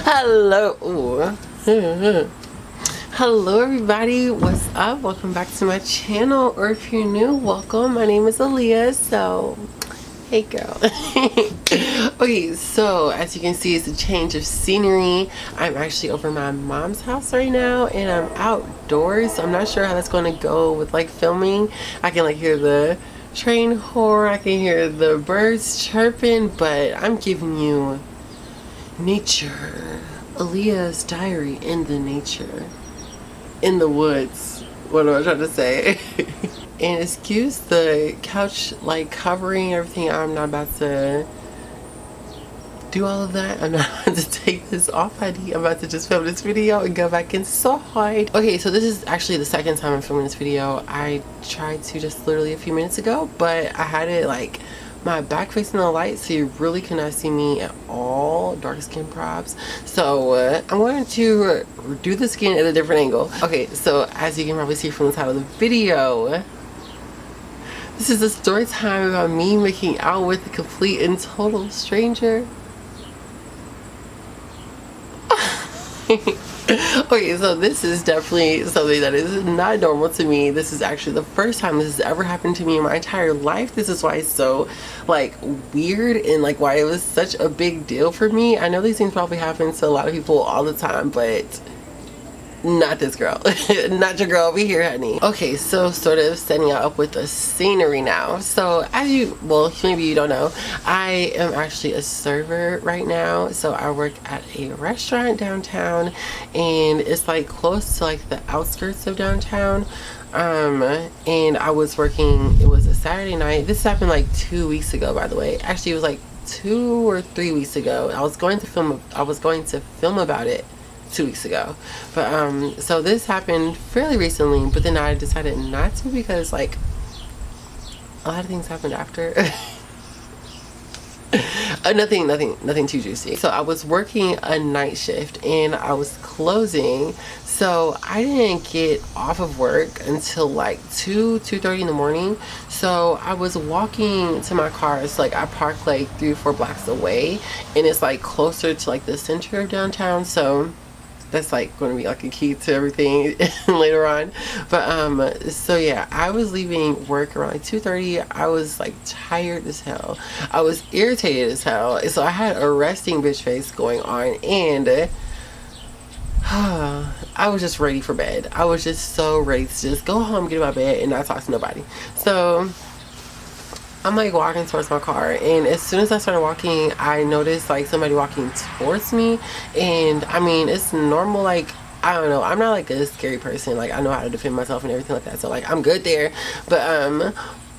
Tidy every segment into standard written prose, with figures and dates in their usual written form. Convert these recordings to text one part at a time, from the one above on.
Hello. Hello everybody, what's up? Welcome back to my channel, or if you're new, welcome. My name is Aaliyah. So hey girl. Okay, so as you can see, it's a change of scenery. I'm actually over my mom's house right now and I'm outdoors. I'm not sure how that's going to go with like filming. I can like hear the train horn, I can hear the birds chirping, but I'm giving you nature. Aaliyah's diary in the nature. In the woods. What am I trying to say? And excuse the couch like covering everything. I'm not about to do all of that. I'm not about to take this off, honey. I'm about to just film this video and go back inside. Okay, so this is actually the second time I'm filming this video. I tried to just literally a few minutes ago, but I had it like my back facing the light, so you really cannot see me at all. Dark skin props. So I'm going to do the skin at a different angle. Okay, so as you can probably see from the title of the video, this is a story time about me making out with a complete and total stranger. Okay, so this is definitely something that is not normal to me. This is actually the first time this has ever happened to me in my entire life. This is why it's so like weird and like why it was such a big deal for me. I know these things probably happen to a lot of people all the time, but not this girl. Not your girl over here, honey. Okay, so sort of setting up with the scenery now. So as you, well, maybe you don't know, I am actually a server right now. So I work at a restaurant downtown, and it's like close to like the outskirts of downtown. And I was working, it was a Saturday night. This happened like 2 weeks ago, by the way. Actually, it was like 2 or 3 weeks ago. I was going to film about it 2 weeks ago, but so this happened fairly recently, but then I decided not to because like a lot of things happened after. Nothing too juicy. So I was working a night shift and I was closing, so I didn't get off of work until like 2:30 in the morning. So I was walking to my car. It's like I parked like 3 or 4 blocks away, and it's like closer to like the center of downtown, so that's like going to be like a key to everything later on. But so yeah, I was leaving work around like 2:30. I was like tired as hell. I was irritated as hell. So I had a resting bitch face going on, and I was just ready for bed. I was just so ready to just go home, get in my bed, and not talk to nobody. So I'm like walking towards my car, and as soon as I started walking, I noticed like somebody walking towards me. And I mean, it's normal, like I don't know, I'm not like a scary person, like I know how to defend myself and everything like that, so like I'm good there.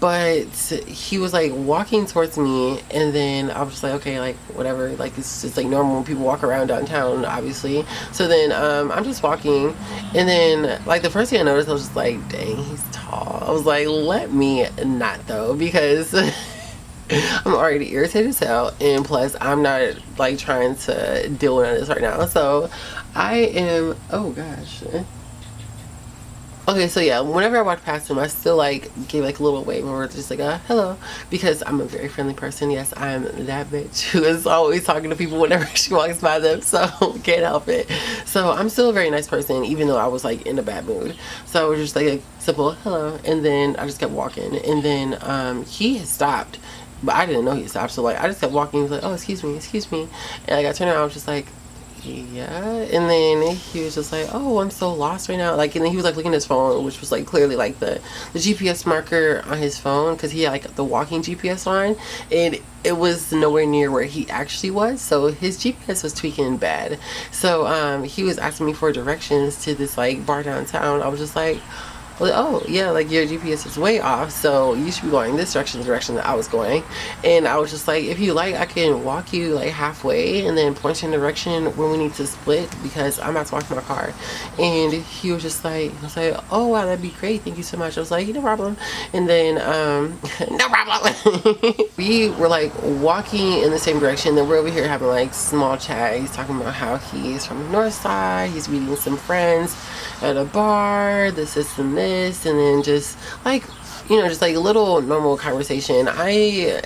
But he was like walking towards me, and then I was just like, okay, like whatever, like it's just like normal when people walk around downtown, obviously. So then I'm just walking, and then like the first thing I noticed, I was just like, dang, he's tall. I was like, let me not though, because I'm already irritated as hell, and plus I'm not like trying to deal with this right now. So I am, oh gosh. Okay, so yeah, whenever I walk past him, I still like give like a little wave, or just like hello, because I'm a very friendly person. Yes, I'm that bitch who is always talking to people whenever she walks by them, so can't help it. So I'm still a very nice person, even though I was like in a bad mood. So I was just like a simple hello, and then I just kept walking, and then he had stopped, but I didn't know he stopped. So like I just kept walking. He was like, oh, excuse me, and like I turned around, I was just like, yeah. And then he was just like, oh, I'm so lost right now, like, and then he was like looking at his phone, which was like clearly like the GPS marker on his phone, because he had like the walking GPS on, and it was nowhere near where he actually was, so his GPS was tweaking bad. So he was asking me for directions to this like bar downtown. I was just like, well, oh yeah, like your GPS is way off, so you should be going this direction, the direction that I was going. And I was just like, if you like, I can walk you like halfway and then point you in the direction when we need to split, because I'm about to walk to my car. And he was just like, oh wow, that'd be great, thank you so much. I was like, no problem. And then no problem. We were like walking in the same direction, then we're over here having like small chat. He's talking about how he's from the north side, he's meeting some friends at a bar, this and this, and then just like you know, just like a little normal conversation. I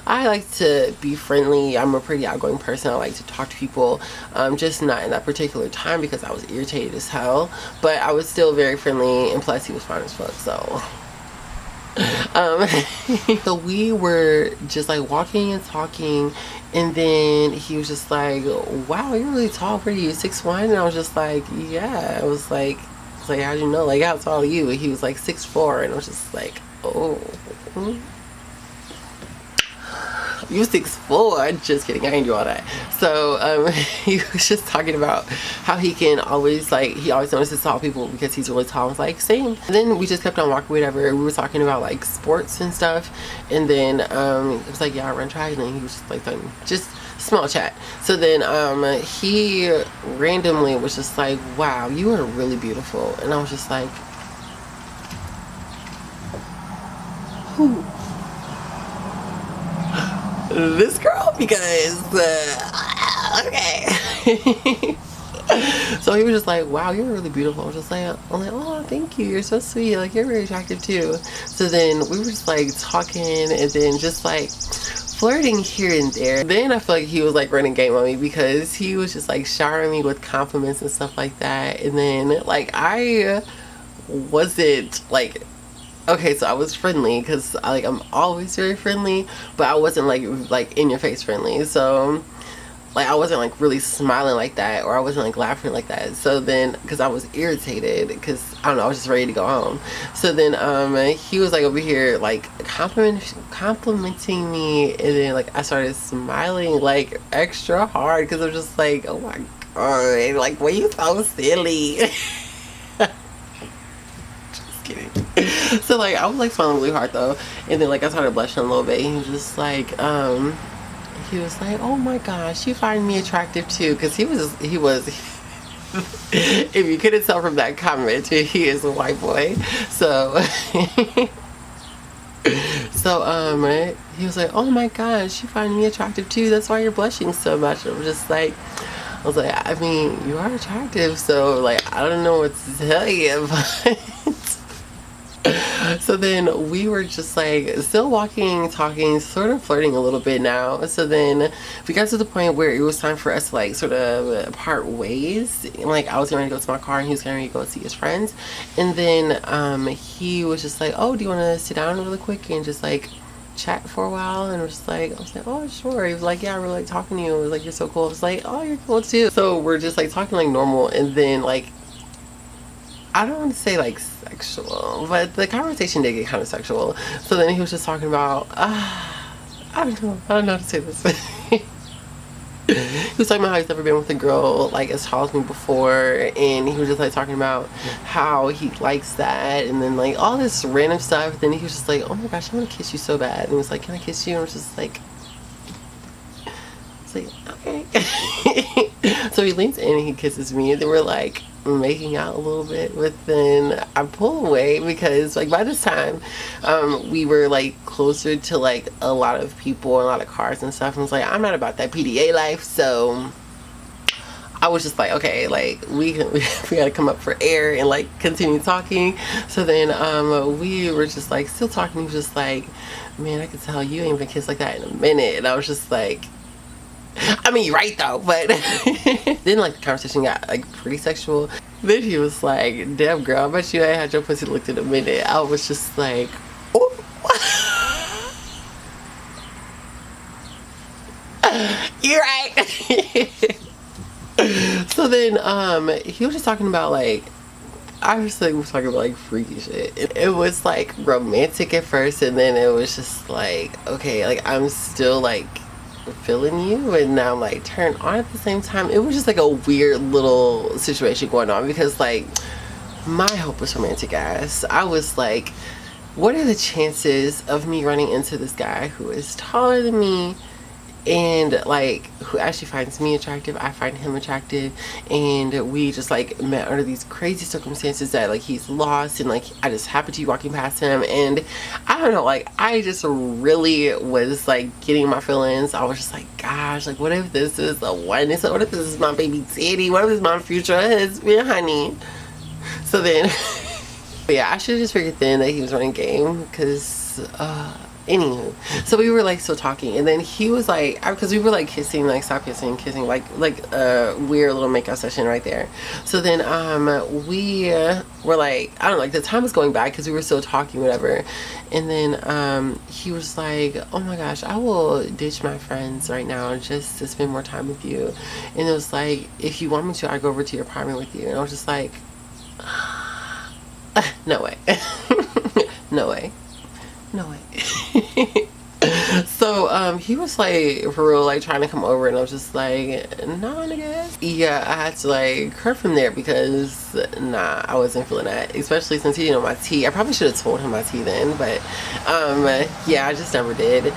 like to be friendly. I'm a pretty outgoing person. I like to talk to people, just not in that particular time because I was irritated as hell, but I was still very friendly, and plus he was fine as fuck. So so we were just like walking and talking, and then he was just like, wow, you're really tall. What are you, 6'1"? And I was just like, yeah. I was like, how'd you know? Like, how tall are you? And he was like 6'4", and I was just like, oh, you 6'4". Just kidding, I didn't do all that. So he was just talking about how he can always, like, he always notices tall people because he's really tall. I was like, same. And then we just kept on walking, whatever. We were talking about like sports and stuff, and then it was like, yeah, I run track, and then he was just like, just small chat. So then he randomly was just like, wow, you are really beautiful. And I was just like, who? This girl? Because okay. So he was just like, wow, you're really beautiful. I was just like, oh, thank you, you're so sweet, like, you're very attractive too. So then we were just like talking, and then just like flirting here and there. Then I feel like he was like running game on me because he was just like showering me with compliments and stuff like that. And then like I wasn't like, okay, so I was friendly because I'm always very friendly, but I wasn't like in your face friendly. So like I wasn't like really smiling like that, or I wasn't like laughing like that. So then, because I was irritated, because I don't know, I was just ready to go home. So then he was like over here like complimenting me, and then like I started smiling like extra hard because I'm just like, oh my god, like, why you so silly? Just kidding. So like I was like smiling really hard though, and then like I started blushing a little bit. He was just like he was like, oh my gosh, you find me attractive too, because he was if you couldn't tell from that comment, he is a white boy. So so he was like, oh my gosh, you find me attractive too, that's why you're blushing so much. I was like, I mean, you are attractive, so like I don't know what to tell you, but so then we were just like still walking, talking, sort of flirting a little bit now. So then we got to the point where it was time for us to like sort of part ways. Like I was going to go to my car, and he was going to go see his friends. And then he was just like, oh, do you want to sit down really quick and just like chat for a while? And I was like, oh sure. He was like, yeah, I really like talking to you. I was like, you're so cool. I was like, oh, you're cool too. So we're just like talking like normal, and then like I don't want to say like sexual, but the conversation did get kind of sexual. So then he was just talking about I don't know how to say this. He was talking about how he's never been with a girl like as tall as me before, and he was just like talking about how he likes that, and then like all this random stuff. Then he was just like, oh my gosh, I want to kiss you so bad. And he was like, can I kiss you? And I was just like, okay. So he leans in and he kisses me, and then we're like making out a little bit, but then I pull away because like by this time we were like closer to like a lot of people and a lot of cars and stuff, and I was like, I'm not about that PDA life. So I was just like, okay, like we gotta come up for air and like continue talking. So then we were just like still talking. He was just like, man, I could tell you ain't been kissed like that in a minute. And I was just like, I mean, you're right though, but then like the conversation got like pretty sexual. Then he was like, damn girl, I bet you ain't had your pussy licked in a minute. I was just like, oh. You're right. So then he was just talking about like, I was like, we're talking about like freaky shit. It was like romantic at first, and then it was just like, okay, like I'm still like feeling you, and now I'm like turned on at the same time. It was just like a weird little situation going on, because like my hopeless romantic ass, I was like, what are the chances of me running into this guy who is taller than me and like who actually finds me attractive, I find him attractive, and we just like met under these crazy circumstances that like he's lost, and like I just happened to be walking past him, and I don't know, like I just really was like getting my feelings. I was just like, gosh, like what if this is the one? What if this is my baby daddy? What if this is my future husband, honey? So then But yeah, I should have just figured then that he was running game, because anywho, so we were like still talking, and then he was like, because we were like kissing, like stop kissing, like a weird little makeout session right there. So then we were like, I don't know, like the time was going by because we were still talking, whatever. And then he was like, oh my gosh, I will ditch my friends right now just to spend more time with you. And it was like, if you want me to, I'll go over to your apartment with you. And I was just like, no way. No way. No way. So he was like for real like trying to come over, and I was just like, nah, nigga. Yeah, I had to like curve from there because nah, I wasn't feeling that, especially since he didn't know my tea. I probably should have told him my tea then, but yeah, I just never did.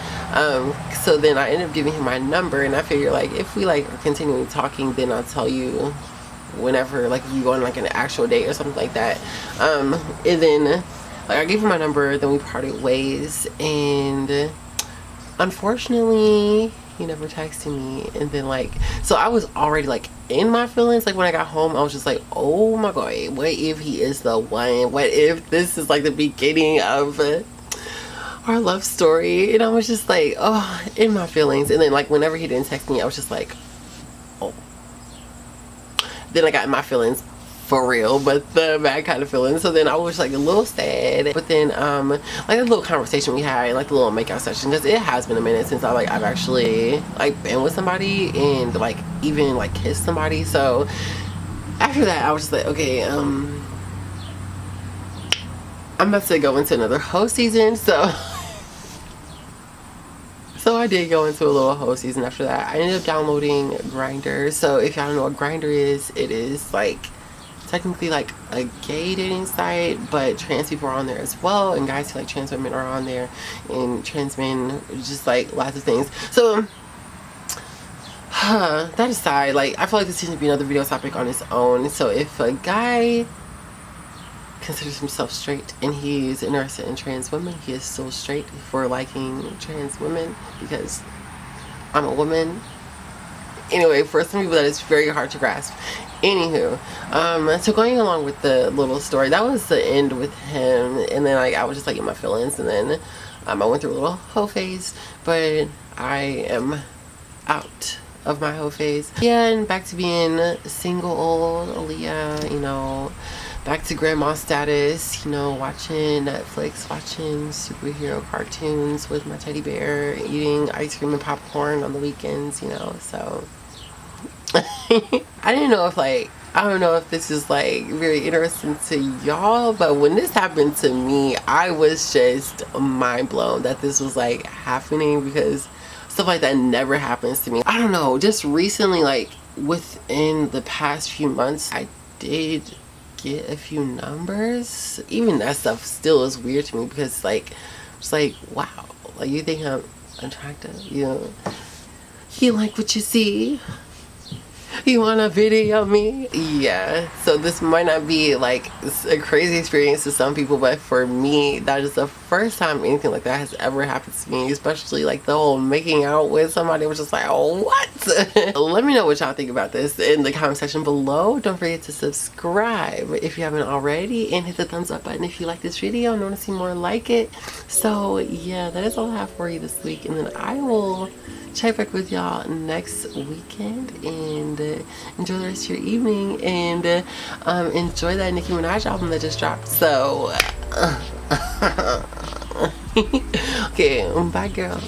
So then I ended up giving him my number, and I figured like if we like are continuing talking, then I'll tell you whenever, like if we go on like an actual date or something like that. And then like I gave him my number, then we parted ways, and unfortunately he never texted me. And then like, so I was already like in my feelings. Like when I got home, I was just like, oh my god, what if he is the one? What if this is like the beginning of our love story? And I was just like, oh, in my feelings. And then like whenever he didn't text me, I was just like, oh. Then I got in my feelings for real, but the bad kind of feeling. So then I was like a little sad, but then like a little conversation we had, like the little makeout session, because it has been a minute since I've actually like been with somebody and like even like kissed somebody. So after that I was just like, okay, I'm about to go into another hoe season. So I did go into a little hoe season after that. I ended up downloading Grindr. So if y'all don't know what Grindr is, it is like technically like a gay dating site, but trans people are on there as well, and guys who like trans women are on there, and trans men, just like lots of things. So that aside, like I feel like this needs to be another video topic on its own. So if a guy considers himself straight and he's interested in trans women, he is still straight for liking trans women, because I'm a woman. Anyway, for some people that is very hard to grasp. Anywho, so going along with the little story, that was the end with him. And then like I was just like in my feelings, and then I went through a little hoe phase, but I am out of my hoe phase. Yeah, and back to being single old Aaliyah, you know, back to grandma status, you know, watching Netflix, watching superhero cartoons with my teddy bear, eating ice cream and popcorn on the weekends, you know. So I didn't know if like, I don't know if this is like very interesting to y'all, but when this happened to me, I was just mind blown that this was like happening, because stuff like that never happens to me. I don't know, just recently, like within the past few months, I did get a few numbers. Even that stuff still is weird to me, because like it's like, wow, like you think I'm attractive, you know, you like what you see, you want a video of me. Yeah, so this might not be like a crazy experience to some people, but for me, that is the first time anything like that has ever happened to me, especially like the whole making out with somebody. Was just like, oh, what? Let me know what y'all think about this in the comment section below. Don't forget to subscribe if you haven't already, and hit the thumbs up button if you like this video and want to see more like it. So yeah, that is all I have for you this week, and then I will check back with y'all next weekend, and enjoy the rest of your evening, and enjoy that Nicki Minaj album that just dropped. So okay, bye girl.